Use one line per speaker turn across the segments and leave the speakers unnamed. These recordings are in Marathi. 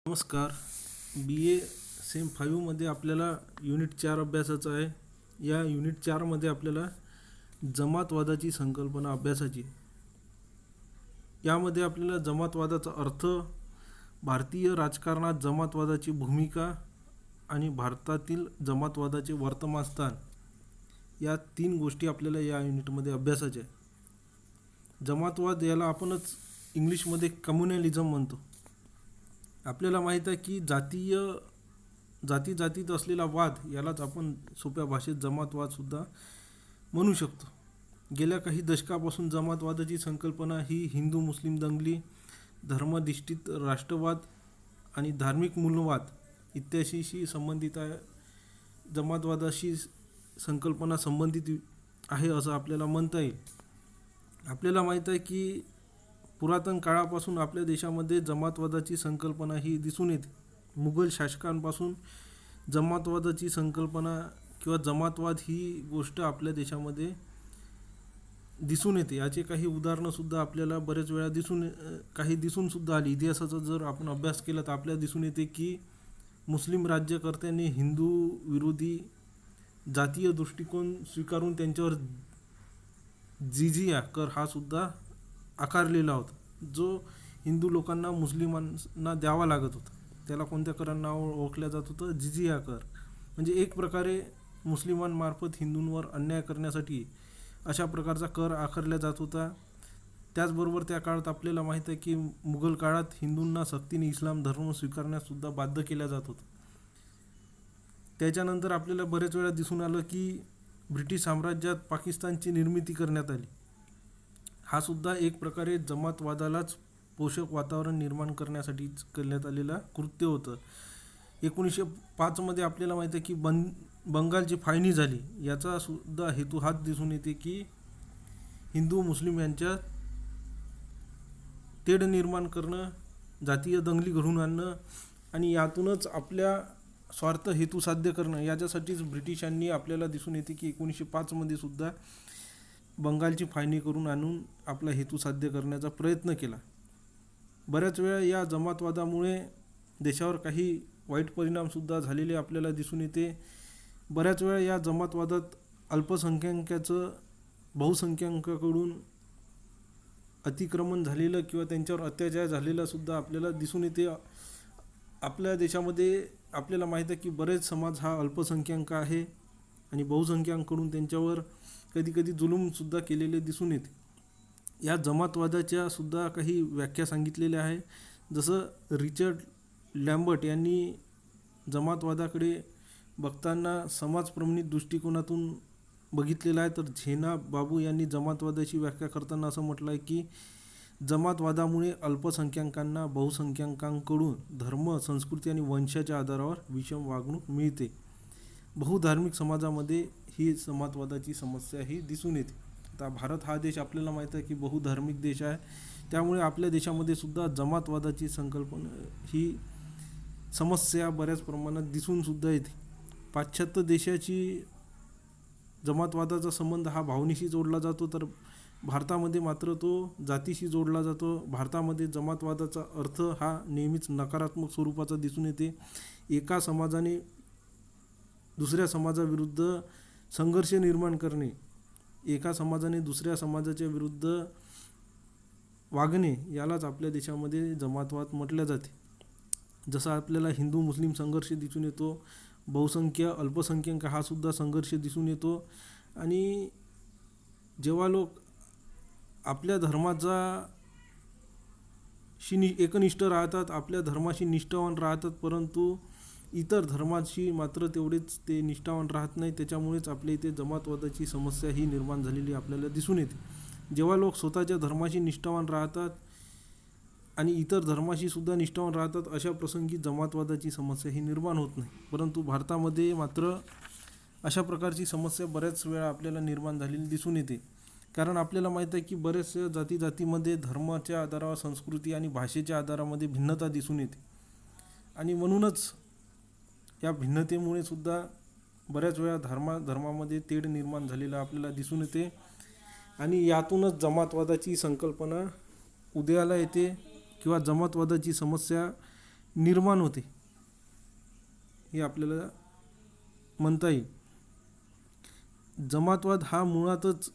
नमस्कार. BA सेम 5मध्ये आपल्याला युनिट 4 अभ्यासाचं आहे. या युनिट 4मध्ये आपल्याला जमातवादाची संकल्पना अभ्यासाची. यामध्ये आपल्याला जमातवादाचा अर्थ, भारतीय राजकारणात जमातवादाची भूमिका आणि भारतातील जमातवादाचे वर्तमान स्थान या 3 गोष्टी आपल्याला या युनिटमध्ये अभ्यासाच्या आहे. जमातवाद याला आपणच इंग्लिशमध्ये कम्युनलिझम म्हणतो. आपल्याला माहीत आहे की जातीत असलेला वाद यालाच आपण सोप्या भाषेत जमातवादसुद्धा म्हणू शकतो. गेल्या काही दशकापासून जमातवादाची संकल्पना ही हिंदू मुस्लिम दंगली, धर्माधिष्ठित राष्ट्रवाद आणि धार्मिक मूल्यवाद इत्यादीशी संबंधित आहे. जमातवादाशी संकल्पना संबंधित आहे असं आपल्याला म्हणता येईल. आपल्याला माहीत आहे की पुरातन काळापासून आपल्या देशामध्ये जमातवादाची संकल्पना ही दिसून येते. मुघल शासकांपासून जमातवादाची संकल्पना किंवा जमातवाद ही गोष्ट आपल्या देशामध्ये दिसून येते. याचे काही उदाहरणंसुद्धा आपल्याला बरेच वेळा दिसूनसुद्धा आली. इतिहासाचा जर आपण अभ्यास केला तर आपल्याला दिसून येते की मुस्लिम राज्यकर्त्यांनी हिंदू विरोधी जातीय दृष्टिकोन स्वीकारून त्यांच्यावर जिझिया कर हा सुद्धा आकारलेला होता, जो हिंदू लोकांना मुस्लिमांना द्यावा लागत होता. त्याला कोणत्या करांना ओळखल्या जात होतं? जिझिया कर. म्हणजे एक प्रकारे मुस्लिमांमार्फत हिंदूंवर अन्याय करण्यासाठी अशा प्रकारचा कर आकारला जात होता. त्याचबरोबर त्या काळात आपल्याला माहीत आहे की मुघल काळात हिंदूंना सक्तीने इस्लाम धर्म स्वीकारण्याससुद्धा बाध्य केल्या जात होतं. त्याच्यानंतर आपल्याला बरेच वेळा दिसून आलं की ब्रिटिश साम्राज्यात पाकिस्तानची निर्मिती करण्यात आली. हा सुद्धा एक प्रकारे जमातवादालाच पोषक वातावरण निर्माण करण्यासाठी करण्यात आलेला कृत्य होतं. 1905मध्ये आपल्याला माहीत आहे की बंगालची फाळणी झाली. याचा सुद्धा हेतू हाच दिसून येते की हिंदू मुस्लिम यांच्यात तेढ निर्माण करणं, जातीय दंगली घडवून आणणं आणि यातूनच आपल्या स्वार्थ हेतू साध्य करणं. याच्यासाठीच ब्रिटिशांनी आपल्याला दिसून येते की 1905मध्ये सुद्धा बंगालची फाळणी करून आणून आपला हेतू साध्य करण्याचा प्रयत्न केला. बऱ्याच वेळा या जमातवादामुळे देशावर काही वाईट परिणामसुद्धा झालेले आपल्याला दिसून येते. बऱ्याच वेळा या जमातवादात अल्पसंख्याकाचं बहुसंख्याकांकडून अतिक्रमण झालेलं किंवा त्यांच्यावर अत्याचार झालेला सुद्धा आपल्याला दिसून येते. आपल्या देशामध्ये आपल्याला माहीत आहे की बरेच समाज हा अल्पसंख्याक आहे आणि बहुसंख्याकांकडून त्यांच्यावर कधीकधी जुलूमसुद्धा केलेले दिसून येते. या जमातवादाच्या सुद्धा काही व्याख्या सांगितलेल्या आहे. जसं रिचर्ड लॅम्बर्ट यांनी जमातवादाकडे बघताना समाजप्रमाणित दृष्टिकोनातून बघितलेला आहे. तर झेना बाबू यांनी जमातवादाची व्याख्या करताना असं म्हटलं आहे की जमातवादामुळे अल्पसंख्याकांना बहुसंख्याकांकडून धर्म, संस्कृती आणि वंशाच्या आधारावर विषम वागणूक मिळते. बहुधार्मिक समाजामध्ये ही जमातवादाची समस्या ही दिसून येते. आता भारत हा देश आपल्याला माहीत आहे की बहुधार्मिक देश आहे. त्यामुळे आपल्या देशामध्ये सुद्धा जमातवादाची संकल्पना ही समस्या बऱ्याच प्रमाणात दिसूनसुद्धा येते. पाश्चात्य देशाची जमातवादाचा संबंध हा भावनेशी जोडला जातो, तर भारतामध्ये मात्र तो जातीशी जोडला जातो. भारतामध्ये जमातवादाचा अर्थ हा नेहमीच नकारात्मक स्वरूपाचा दिसून येते. एका समाजाने दुसऱ्या समाजाविरुद्ध संघर्ष निर्माण करणे, एका समाजाने दुसऱ्या समाजाच्या विरुद्ध वागणे यालाच आपल्या देशामध्ये जमातवाद म्हटले जाते. जसं आपल्याला हिंदू मुस्लिम संघर्ष दिसून येतो, बहुसंख्य अल्पसंख्याक हा सुद्धा संघर्ष दिसून येतो. आणि जेव्हा लोक आपल्या एकनिष्ठ राहतात, आपल्या धर्माशी निष्ठावान राहतात, परंतु इतर धर्माशी मात्र तेवढेच ते निष्ठावान राहत नाही. त्याच्यामुळेच आपल्या इथे जमातवादाची समस्या ही निर्माण झालेली आपल्याला दिसून येते. जेव्हा लोक स्वतःच्या धर्माशी निष्ठावान राहतात आणि इतर धर्माशी सुद्धा निष्ठावान राहतात, अशा प्रसंगी जमातवादाची समस्या ही निर्माण होत नाही. परंतु भारतामध्ये मात्र अशा प्रकारची समस्या बऱ्याच वेळा आपल्याला निर्माण झालेली दिसून येते. कारण आपल्याला माहीत आहे की बऱ्याचशा जातीमध्ये धर्माच्या आधारावर, संस्कृती आणि भाषेच्या आधारामध्ये भिन्नता दिसून येते. आणि म्हणूनच या भिन्नतेमुळे सुद्धा बऱ्याच वेळा धर्मामध्ये तेढ निर्माण झालेला आपल्याला दिसून येते. आणि यातूनच जमातवादाची संकल्पना उदयाला येते किंवा जमातवादाची समस्या निर्माण होते हे आपल्याला म्हणता येईल. जमातवाद हा मुळातच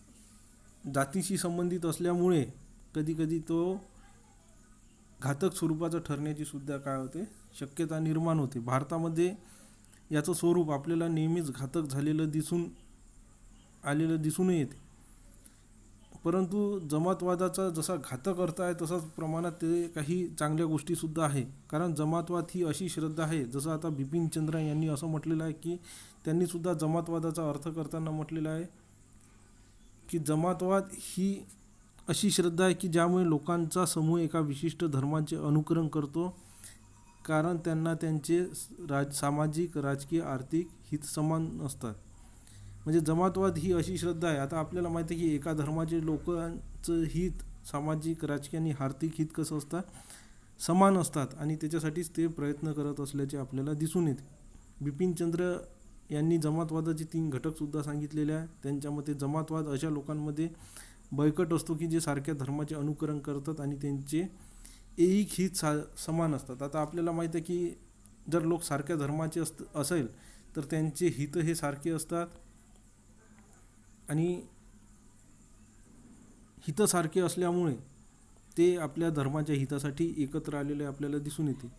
जातीशी संबंधित असल्यामुळे कधीकधी तो घातक स्वरूपाचा ठरण्याची सुद्धा काय होते शक्यता निर्माण होते. भारतामध्ये याचं स्वरूप आपल्याला नेहमीच घातक झालेलं दिसून येते. परंतु जमातवादाचा जसा घातक अर्थ आहे तसाच प्रमाणात ते काही चांगल्या गोष्टीसुद्धा आहे. कारण जमातवाद ही अशी श्रद्धा आहे, जसं आता बिपिन चंद्र यांनी असं म्हटलेलं आहे की त्यांनीसुद्धा जमातवादाचा अर्थ करताना म्हटलेलं आहे की जमातवाद ही अशी श्रद्धा आहे की ज्यामुळे लोकांचा समूह एका विशिष्ट धर्माचे अनुकरण करतो, कारण त्यांना त्यांचे सामाजिक, राजकीय, आर्थिक हित समान असतात. म्हणजे जमातवाद ही अशी श्रद्धा आहे. आता आपल्याला माहिती आहे की एका धर्माचे लोकांचं हित, सामाजिक, राजकीय आणि आर्थिक हित कसं असतात, समान असतात आणि त्याच्यासाठीच ते प्रयत्न करत असल्याचे आपल्याला दिसून येते. बिपिन चंद्र यांनी जमातवादाचे 3 घटकसुद्धा सांगितलेले आहे. त्यांच्या मते जमातवाद अशा लोकांमध्ये बळकट असतो की जे सारख्या धर्माचे अनुकरण करतात आणि त्यांचे ऐहिक हित समान असतात. आता आपल्याला माहिती आहे की जर लोक सारख्या धर्माचे असेल तर त्यांचे हित हे सारखे असतात आणि हित सारखे असल्यामुळे ते आपल्या धर्माच्या हितासाठी एकत्र आलेले आपल्याला दिसून येते.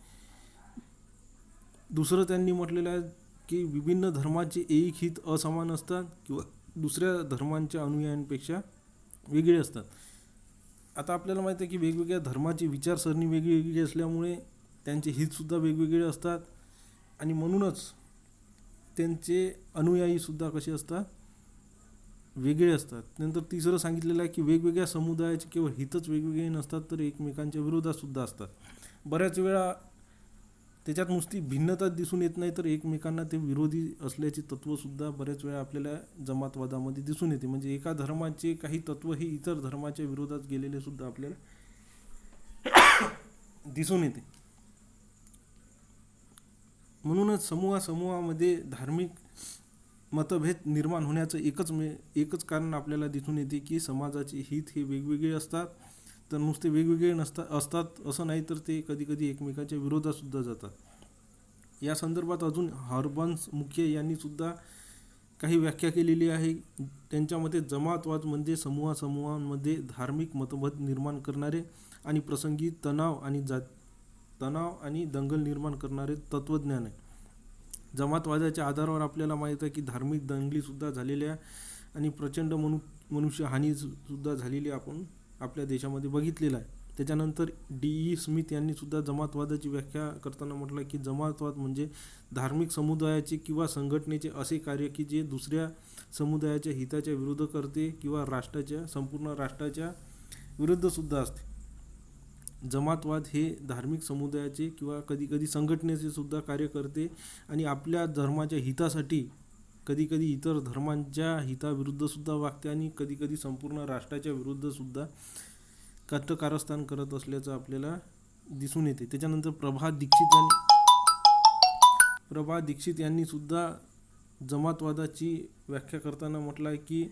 दुसरं त्यांनी म्हटलेलं आहे की विभिन्न धर्माचे ऐहिक हित असमान असतात किंवा दुसऱ्या धर्मांच्या अनुयायांपेक्षा वेगळे असतात. आता आपल्याला माहिती आहे की वेगवेगळ्या धर्माची विचारसरणी वेगळी असल्यामुळे त्यांचे हितसुद्धा वेगवेगळे असतात आणि म्हणूनच त्यांचे अनुयायीसुद्धा कसे असतात, वेगळे असतात. नंतर तिसरं सांगितलेलं आहे की वेगवेगळ्या समुदायाचे केवळ हितच वेगवेगळे नसतात तर एकमेकांच्या विरोधातसुद्धा असतात. बऱ्याच वेळा त्याच्यात नुसती भिन्नता दिसून येत नाही तर एकमेकांना ते विरोधी असल्याचे तत्त्वसुद्धा बऱ्याच वेळा आपल्याला जमातवादामध्ये दिसून येते. म्हणजे एका धर्माचे काही तत्त्व हे इतर धर्माच्या विरोधात गेलेले सुद्धा आपल्याला दिसून येते. म्हणूनच समूहामध्ये धार्मिक मतभेद निर्माण होण्याचं एकच कारण आपल्याला दिसून येते की समाजाचे हित हे वेगवेगळे असतात. तर नुसते वेगवेगळे असतात असं नाही तर ते कधीकधी एकमेकांच्या विरोधातसुद्धा जातात. या संदर्भात अजून हरबंस मुख्य यांनी सुद्धा काही व्याख्या केलेली आहे. त्यांच्या मते जमातवाद म्हणजे समूहांमध्ये धार्मिक मतभेद निर्माण करणारे आणि प्रसंगी तणाव आणि दंगल निर्माण करणारे तत्त्वज्ञान आहे. जमातवादाच्या आधारावर आपल्याला माहीत आहे की धार्मिक दंगलीसुद्धा झालेल्या आणि प्रचंड मनुष्य हानीसुद्धा झालेली आपण आपल्या देशामध्ये बघितलेलं आहे. त्याच्यानंतर D.E. स्मिथ यांनी सुद्धा जमातवादाची व्याख्या करताना म्हटलं की जमातवाद म्हणजे धार्मिक समुदायाचे किंवा संघटनेचे असे कार्य की जे दुसऱ्या समुदायाच्या हिताच्या विरुद्ध करते किंवा संपूर्ण राष्ट्राच्या विरुद्धसुद्धा असते. जमातवाद हे धार्मिक समुदायाचे किंवा कधीकधी संघटनेचे सुद्धा कार्य करते आणि आपल्या धर्माच्या हितासाठी कधीकधी इतर धर्मांच्या हिताविरुद्धसुद्धा वागते आणि कधीकधी संपूर्ण राष्ट्राच्या विरुद्धसुद्धा कारस्थान करत असल्याचं आपल्याला दिसून येते. त्याच्यानंतर प्रभा दीक्षित यांनी सुद्धा जमातवादाची व्याख्या करताना म्हटलं आहे की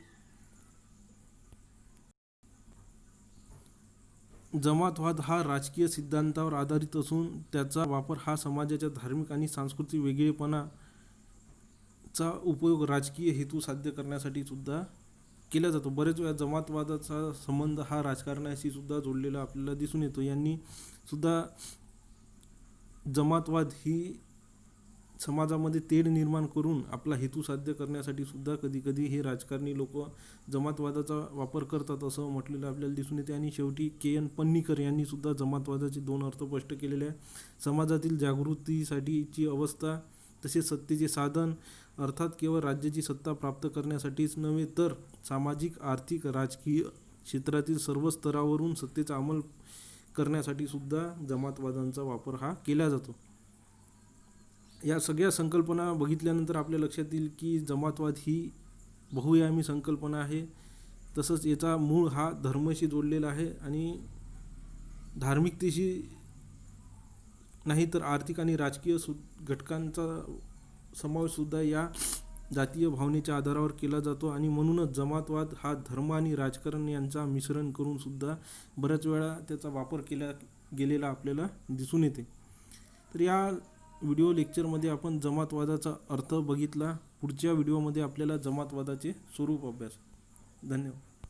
जमातवाद हा राजकीय सिद्धांतावर आधारित असून त्याचा वापर हा समाजाच्या धार्मिक आणि सांस्कृतिक वेगळेपणाचा उपयोग राजकीय हेतू साध्य करण्यासाठी सुद्धा केला जातो. बरेच वेळा जमातवादाचा संबंध हा राजकारणाशी सुद्धा जोडलेला आपल्याला दिसून येतो. यांनी सुद्धा जमातवाद ही समाजामध्ये तेढ निर्माण करून आपला हेतू साध्य करण्यासाठी सुद्धा कधीकधी हे राजकारणी लोक जमातवादाचा वापर करतात असं म्हटलेलं आपल्याला दिसून येते. आणि शेवटी K.N. पन्नीकर यांनी सुद्धा जमातवादाचे 2 अर्थ स्पष्ट केलेले आहे. समाजातील जागृतीसाठीची अवस्था तसेच सत्तेचे साधन, अर्थात केवळ राज्याची सत्ता प्राप्त करण्यासाठीच नव्हे तर सामाजिक, आर्थिक, राजकीय क्षेत्रातील सर्व स्तरावरून सत्तेचा अंमल करण्यासाठी सुद्धा जमातवादांचा वापर हा केला जातो. या सगळ्या संकल्पना बघितल्यानंतर आपल्या लक्षात येईल की जमातवाद ही बहुआयामी संकल्पना आहे. तसंच याचा मूळ हा धर्माशी जोडलेला आहे आणि धार्मिकतेशी नाही तर आर्थिक आणि राजकीय घटकांचा समावेशसुद्धा या जातीय भावनेच्या आधारावर केला जातो आणि म्हणूनच जमातवाद हा धर्म आणि राजकारण यांचा मिश्रण करून सुद्धा बऱ्याच वेळा त्याचा वापर केला गेलेला आपल्याला दिसून येते. तर या व्हिडिओ लेक्चरमध्ये आपण जमातवादाचा अर्थ बघितला. पुढच्या व्हिडिओमध्ये आपल्याला जमातवादाचे स्वरूप अभ्यास. धन्यवाद.